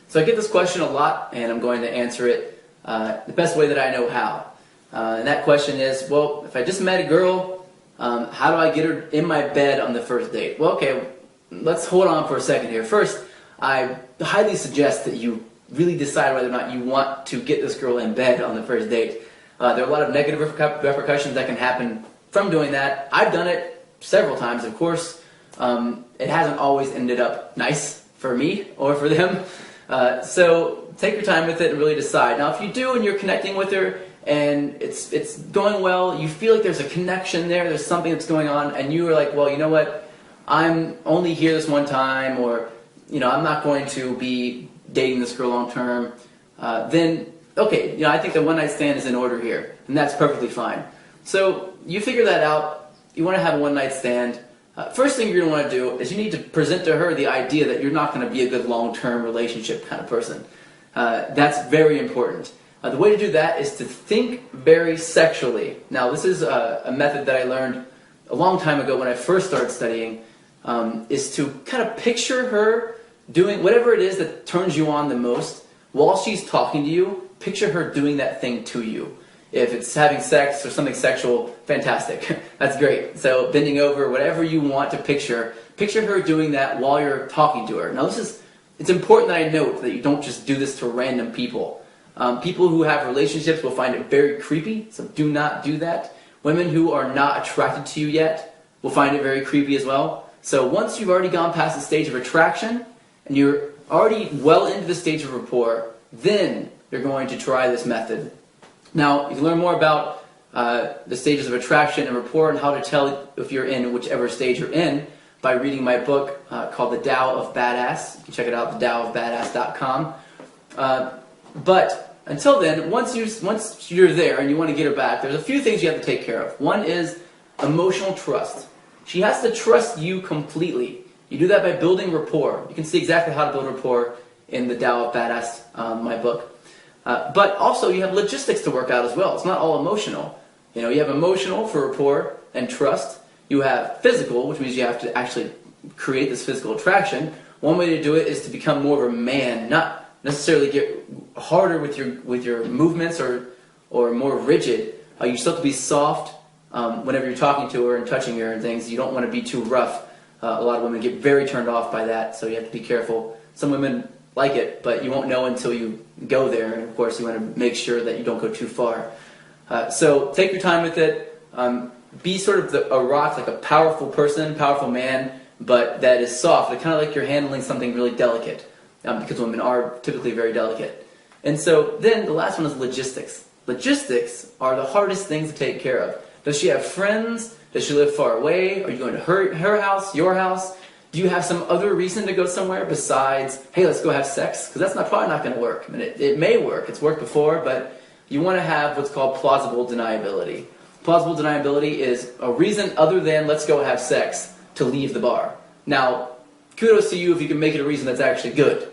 So I get this question a lot, and I'm going to answer it the best way that I know how. And that question is, well, if I just met a girl, how do I get her in my bed on the first date? Well, okay, let's hold on for a second here. First, I highly suggest that you really decide whether or not you want to get this girl in bed on the first date. There are a lot of negative repercussions that can happen from doing that. I've done it several times, of course. It hasn't always ended up nice for me or for them. So take your time with it and really decide. Now, if you do and you're connecting with her and it's going well, you feel like there's a connection there's something that's going on, and you are like, well, you know what, I'm only here this one time, or I'm not going to be dating this girl long term, then okay, I think the one night stand is in order here, and that's perfectly fine. So you figure that out. You want to have a one night stand. First thing you're going to want to do is you need to present to her the idea that you're not going to be a good long-term relationship kind of person. That's very important. The way to do that is to think very sexually. Now, this is a method that I learned a long time ago when I first started studying, is to kind of picture her doing whatever it is that turns you on the most while she's talking to you. Picture her doing that thing to you. If it's having sex or something sexual, fantastic. That's great. So bending over, whatever you want to picture her doing that while you're talking to her. Now it's important that I note that you don't just do this to random people. People who have relationships will find it very creepy, so do not do that. Women who are not attracted to you yet will find it very creepy as well. So once you've already gone past the stage of attraction, and you're already well into the stage of rapport, then you're going to try this method. Now, you can learn more about the stages of attraction and rapport and how to tell if you're in whichever stage you're in by reading my book called The Tao of Badass. You can check it out, thedaoofbadass.com. But until then, once you're there and you want to get her back, there's a few things you have to take care of. One is emotional trust. She has to trust you completely. You do that by building rapport. You can see exactly how to build rapport in The Tao of Badass, my book. But also you have logistics to work out as well. It's not all emotional. You have emotional for rapport and trust. You have physical, which means you have to actually create this physical attraction. One way to do it is to become more of a man, not necessarily get harder with your movements or more rigid. You still have to be soft whenever you're talking to her and touching her and things. You don't want to be too rough. A lot of women get very turned off by that, so you have to be careful. Some women like it, but you won't know until you go there, and of course you want to make sure that you don't go too far. So take your time with it. Be sort of a rock, like a powerful person, powerful man, but that is soft. Kind of like you're handling something really delicate, because women are typically very delicate. And so then the last one is logistics. Logistics are the hardest things to take care of. Does she have friends? Does she live far away? Are you going to her house, your house? Do you have some other reason to go somewhere besides, hey, let's go have sex? Because that's probably not going to work. I mean, it may work. It's worked before, but you want to have what's called plausible deniability. Plausible deniability is a reason other than let's go have sex to leave the bar. Now, kudos to you if you can make it a reason that's actually good.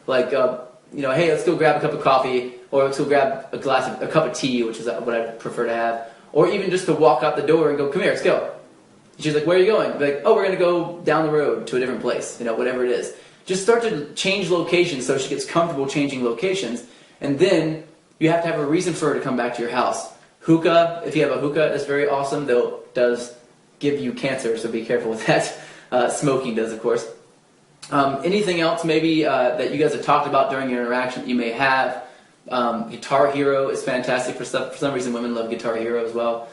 Like, hey, let's go grab a cup of coffee, or let's go grab a cup of tea, which is what I prefer to have, or even just to walk out the door and go, come here, let's go. She's like, where are you going? Be like, oh, we're going to go down the road to a different place, whatever it is. Just start to change locations so she gets comfortable changing locations, and then you have to have a reason for her to come back to your house. Hookah, if you have a hookah, is very awesome, though it does give you cancer, so be careful with that. Smoking does, of course. Anything else maybe that you guys have talked about during your interaction that you may have? Guitar Hero is fantastic for stuff. For some reason, women love Guitar Hero as well.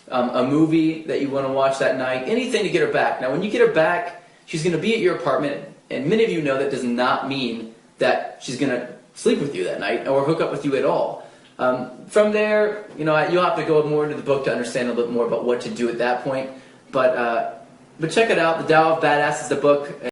A movie that you want to watch that night, anything to get her back. Now, when you get her back, she's going to be at your apartment, and many of you know that does not mean that she's going to sleep with you that night or hook up with you at all. From there, you'll have to go more into the book to understand a little bit more about what to do at that point. But check it out. The Tao of Badass is the book.